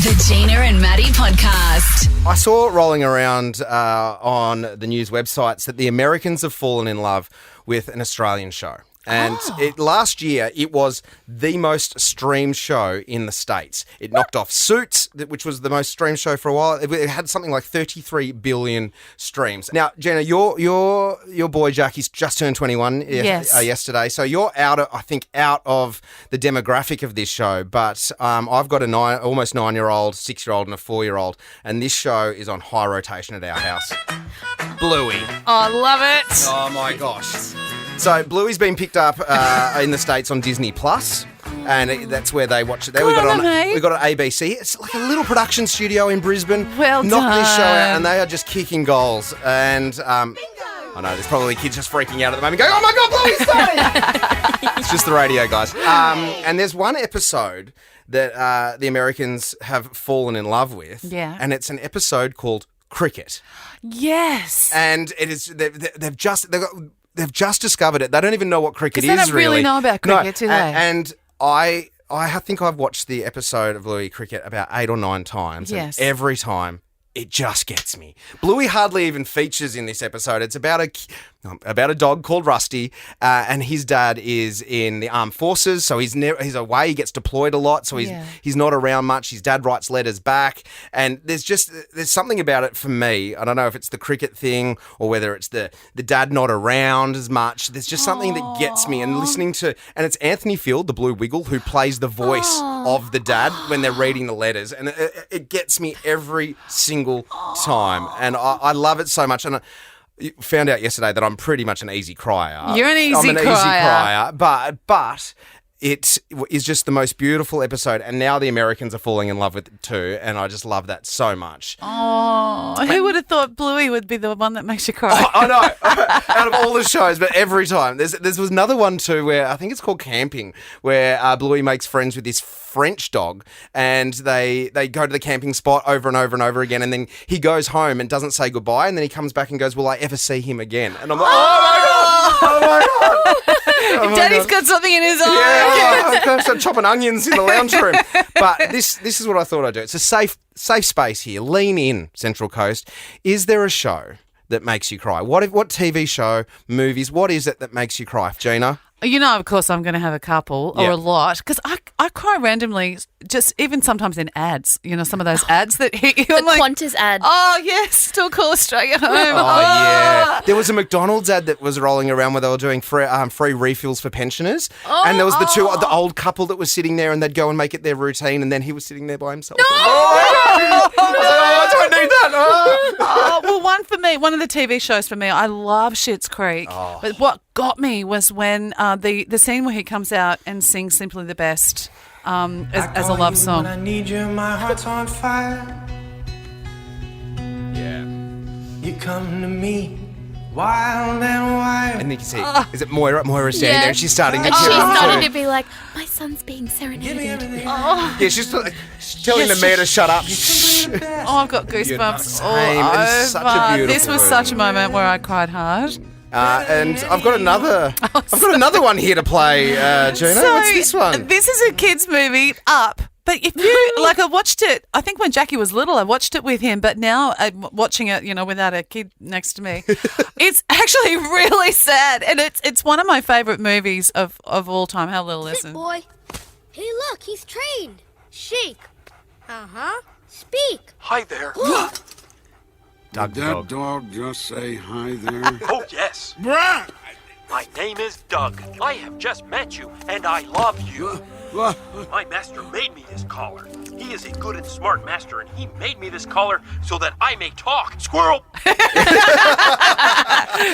The Gina and Matty podcast. I saw rolling around on the news websites that the Americans have fallen in love with an Australian show. And last year, it was the most streamed show in the States. It knocked off Suits, which was the most streamed show for a while. It had something like 33 billion streams. Now, Jenna, your boy Jackie's just turned 21 yesterday. So you're out of the demographic of this show. But I've got almost 9-year-old, 6-year-old and a 4-year-old. And this show is on high rotation at our house. Bluey. Oh, I love it. Oh, my gosh. So Bluey's been picked up in the States on Disney Plus, and that's where they watch it. There we got it on ABC. It's like a little production studio in Brisbane. Well knocked done. this show out, and they are just kicking goals. And I know there's probably kids just freaking out at the moment, going, "Oh my God, Bluey's starting!" It's just the radio, guys. And there's one episode that the Americans have fallen in love with, and it's an episode called Cricket. Yes. And it is they've just discovered it. They don't even know what cricket is, really. They don't really know about cricket, do they? And I think I've watched the episode of Bluey Cricket about 8 or 9 times. Yes. And every time, it just gets me. Bluey hardly even features in this episode. It's about a dog called Rusty, and his dad is in the armed forces, so he's away. He gets deployed a lot, so he's not around much. His dad writes letters back, and there's something about it for me. I don't know if it's the cricket thing or whether it's the dad not around as much. There's just something that gets me, and listening to, and it's Anthony Field, the Blue Wiggle, who plays the voice of the dad when they're reading the letters, and it gets me every single time, and I love it so much. And I found out yesterday that I'm pretty much an easy crier. You're an easy I'm an crier. easy crier, but it is just the most beautiful episode, and now the Americans are falling in love with it too, and I just love that so much. Oh, who would have thought Bluey would be the one that makes you cry? I know, out of all the shows, but every time. There was another one too where I think it's called Camping, where Bluey makes friends with this French dog, and they go to the camping spot over and over and over again, and then he goes home and doesn't say goodbye, and then he comes back and goes, "Will I ever see him again?" And I'm like, oh my God. Daddy's got something in his eye. Yeah, I'm going to start chopping onions in the lounge room. But this is what I thought I'd do. It's a safe space here. Lean in, Central Coast. Is there a show that makes you cry? What TV show, movies, what is it that makes you cry, Gina? You know, of course, I'm going to have a couple or a lot, because I cry randomly, just even sometimes in ads. You know, some of those ads that hit you. The Qantas ad. Oh, yes, still call Australia home. Yeah. There was a McDonald's ad that was rolling around where they were doing free refills for pensioners. And there was the old couple that was sitting there, and they'd go and make it their routine, and then he was sitting there by himself. No! I don't need that. Well, one of the TV shows for me, I love Schitt's Creek. But what got me was when the scene where he comes out and sings Simply the Best as a love song. I need you, my heart's on fire. Yeah. You come to me wild and wild. And you can see, is it Moira? Moira's standing there, and she's starting to And she's tear up starting too. to be like, my son's being serenaded. Yeah, she's telling the mayor to shut up. Oh, I've got goosebumps all Same. over. It is such a beautiful This was movie. such a moment where I cried hard. And I've got another one here to play, Gina. What's this one? This is a kids' movie, Up. But if you I watched it. I think when Jackie was little, I watched it with him. But now I'm watching it, without a kid next to me. It's actually really sad, and it's one of my favourite movies of all time. Have a little listen. Sit, boy. Hey, look, he's trained. Shake. Speak. Hi there. Doug Did the that dog. dog just say hi there? Oh, yes. Bruh! My name is Doug. I have just met you, and I love you. My master made me this collar. He is a good and smart master, and he made me this collar so that I may talk. Squirrel!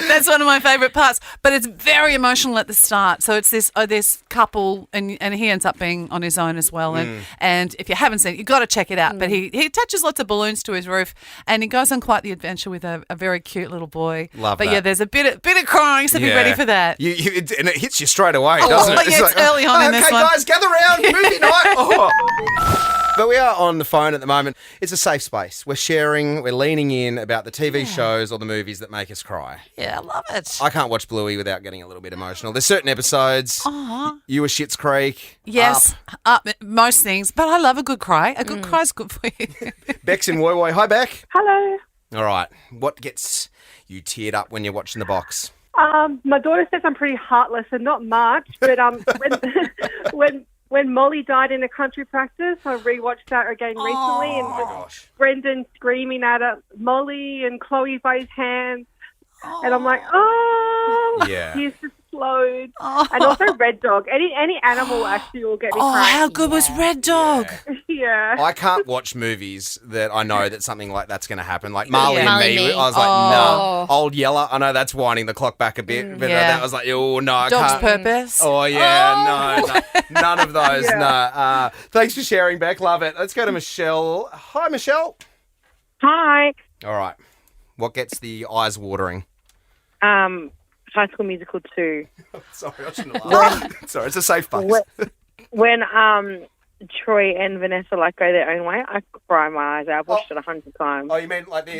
That's one of my favourite parts. But it's very emotional at the start. So it's this couple, and he ends up being on his own as well. And if you haven't seen it, you've got to check it out. But he attaches lots of balloons to his roof, and he goes on quite the adventure with a very cute little boy. Love but that. yeah, there's a bit of crying, so be ready for that. And it hits you straight away, doesn't it? Yeah, it's early on in this one. Okay, guys, gather Another round, movie night. Oh. But we are on the phone at the moment. It's a safe space. We're sharing, we're leaning in about the TV shows or the movies that make us cry. Yeah, I love it. I can't watch Bluey without getting a little bit emotional. There's certain episodes. You were Schitt's Creek. Yes, most things. But I love a good cry. A good cry is good for you. Beck's in Woy Woy. Hi, Beck. Hello. All right. What gets you teared up when you're watching The Box? My daughter says I'm pretty heartless, and not much, but when Molly died in a country practice, I rewatched that again recently, and Gosh. Brendan screaming at Molly and Chloe by his hands, and I'm like, Yeah. he's just slowed. And also Red Dog. Any animal actually will get me Oh, crying. how good was Red Dog? Yeah. I can't watch movies that I know that something like that's going to happen. Like Marley and Marley Me, Me. I was like, no. Old Yeller, I know that's winding the clock back a bit, but Yeah. that was like, oh, no, I Dog's can't. Purpose. Oh, yeah, no, none of those, no. Thanks for sharing, Beck. Love it. Let's go to Michelle. Hi, Michelle. Hi. All right. What gets the eyes watering? High School Musical 2. Sorry, I shouldn't have laughed. Sorry, it's a safe place. When Troy and Vanessa go their own way, I cry my eyes out. I've watched it 100 times. Oh, you mean like this?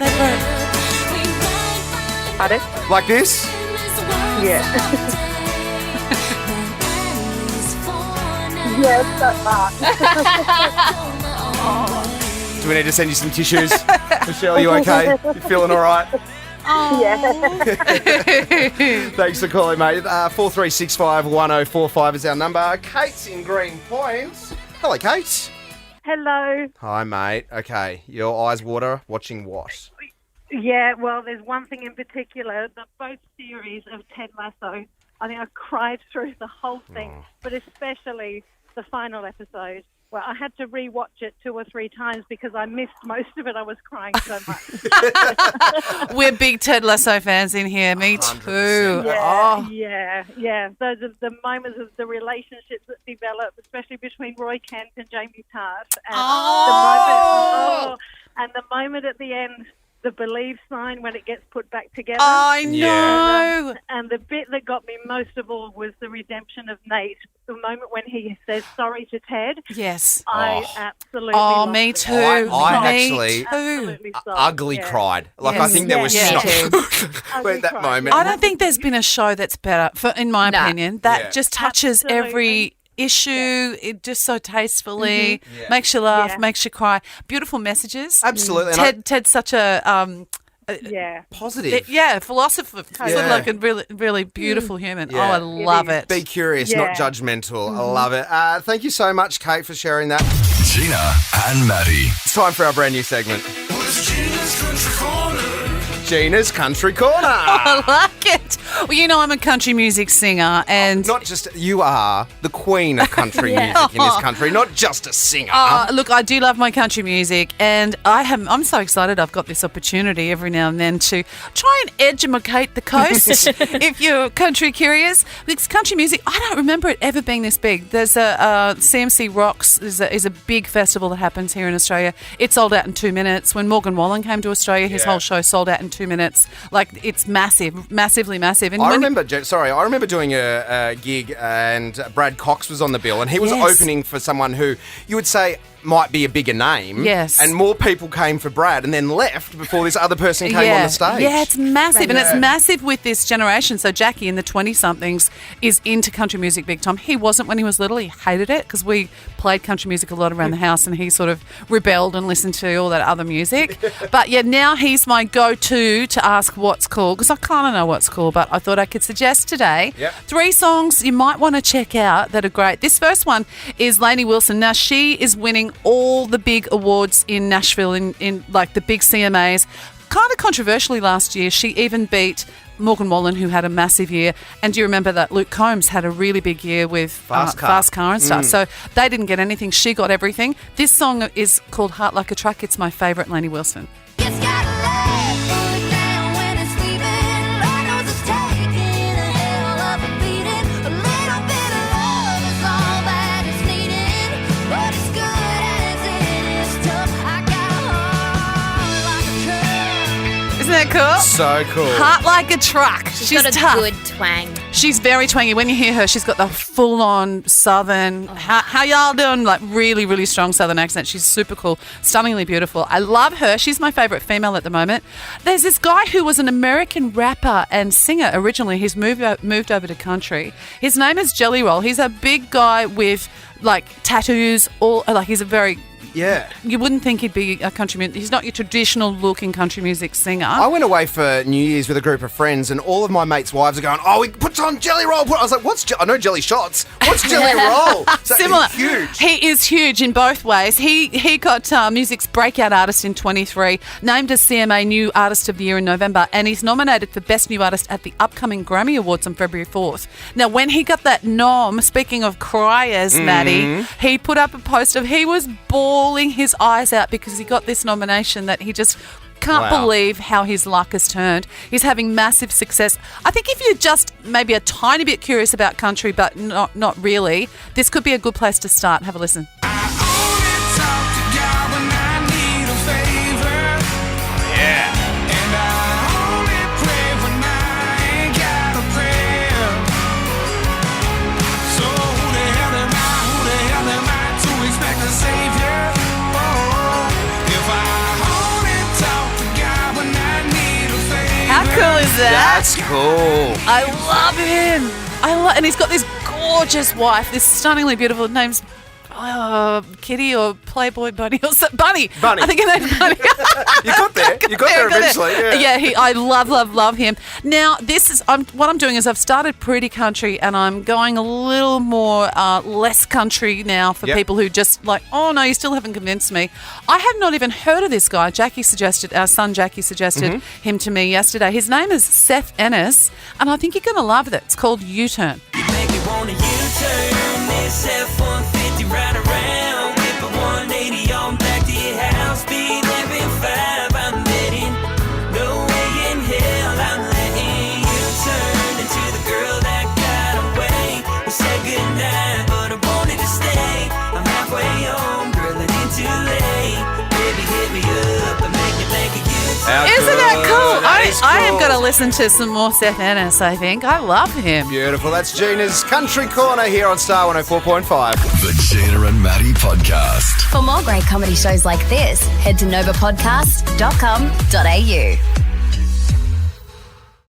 Pardon? Like this? Yeah. Yes, that part. Do we need to send you some tissues? Michelle, you okay? You feeling all right? Thanks for calling, mate. 4365 1045 is our number. Kate's in Green Point. Hello, Kate. Hello. Hi, mate. Okay, your eyes water watching what? Yeah, well, there's one thing in particular, both series of Ted Lasso. I think I cried through the whole thing, but especially the final episode. Well, I had to rewatch it 2 or 3 times because I missed most of it. I was crying so much. We're big Ted Lasso fans in here. Me too. 100%. Yeah. The moments of the relationships that develop, especially between Roy Kent and Jamie Tart. And the moment at the end, the believe sign when it gets put back together. I know. Yeah. And the bit that got me most of all was the redemption of Nate. The moment when he says sorry to Ted. Yes. I absolutely Oh, loved me it. too. I Me actually Absolutely sobbed, ugly yeah. cried. Like, I Yes. think there was Yeah. snot Ugly at that cried. moment. I don't think there's been a show that's better, in my opinion, that Yeah. just touches Absolutely. every issue. It just so tastefully Yeah. makes you laugh, Yeah. makes you cry. Beautiful messages. Absolutely. And Ted's such a Yeah. positive. philosopher, sort Yeah. of like a really, really beautiful human. Yeah. Oh, I love it. Be curious, Yeah. not judgmental. I love it. Thank you so much, Kate, for sharing that. Gina and Matty. It's time for our brand new segment. Gina's Country Corner. I like it. Well, you know, I'm a country music singer, and Not just, you are the queen of country music in this country, not just a singer. look, I do love my country music, and I'm so excited I've got this opportunity every now and then to try and edumacate the coast, if you're country curious. Because country music, I don't remember it ever being this big. There's a CMC Rocks is a big festival that happens here in Australia. It sold out in 2 minutes. When Morgan Wallen came to Australia, his Yeah. whole show sold out in 2 minutes. Like, it's massive, massively massive. And I when remember doing a gig and Brad Cox was on the bill and he was Yes. opening for someone who you would say might be a bigger name. Yes. And more people came for Brad and then left before this other person came on the stage. Yeah, it's massive. And it's Yeah. massive with this generation. So Jackie in the 20-somethings is into country music big time. He wasn't when he was little. He hated it because we played country music a lot around the house and he sort of rebelled and listened to all that other music. But yeah, now he's my go-to to ask what's cool because I kind of know what's cool, but I thought I could suggest today 3 songs you might want to check out that are great. This first one is Lainey Wilson. Now, she is winning all the big awards in Nashville in like the big CMAs. Kind of controversially last year, she even beat Morgan Wallen, who had a massive year. And do you remember that Luke Combs had a really big year with Fast Car and stuff? So they didn't get anything. She got everything. This song is called Heart Like a Truck. It's my favourite Lainey Wilson. Isn't that cool? So cool. Heart Like a Truck. She's got a tough. good twang. She's very twangy. When you hear her, she's got the full-on Southern, how y'all doing? Like really, really strong Southern accent. She's super cool, stunningly beautiful. I love her. She's my favourite female at the moment. There's this guy who was an American rapper and singer originally. He's moved over to country. His name is Jelly Roll. He's a big guy with like tattoos. He's a very... Yeah. You wouldn't think he'd be a country music. He's not your traditional looking country music singer. I went away for New Year's with a group of friends, and all of my mates' wives are going, "Oh, we put on Jelly Roll." I was like, "What's? I know Jelly Shots. What's Jelly Roll?" So Similar. He's huge. He is huge in both ways. He got music's breakout artist in 23, named as CMA New Artist of the Year in November, and he's nominated for Best New Artist at the upcoming Grammy Awards on February 4th. Now, when he got that nom, speaking of criers, Maddie, he put up a post of he was bawling his eyes out because he got this nomination that he just can't believe how his luck has turned. He's having massive success. I think if you're just maybe a tiny bit curious about country, but not really, this could be a good place to start. Have a listen. How cool is that? That's cool. I love him. And he's got this gorgeous wife, this stunningly beautiful name's Kitty or Playboy Bunny or Bunny. I think her name's Bunny. You got there. You got there eventually. Yeah. I love him. Now, what I'm doing is I've started Pretty Country, and I'm going a little more less country now for people who just like, oh no, you still haven't convinced me. I have not even heard of this guy. Our son Jackie suggested him to me yesterday. His name is Seth Ennis, and I think you're going to love it. It's called U-Turn. You make me want a U-turn. This F-150 right around. Whip a 180 on back to your house. Speed limit 5. I'm betting. No way in hell I'm letting you turn into the girl that got away. We said goodnight, but I wanted to stay. I'm halfway home, girl, it ain't too late. Baby, hit me up and make me make a U-turn. Isn't that cool? I am cool. going to listen to some more Seth Ennis, I think. I love him. Beautiful. That's Gina's Country Corner here on Star 104.5. The Gina and Matty Podcast. For more great comedy shows like this, head to novapodcast.com.au.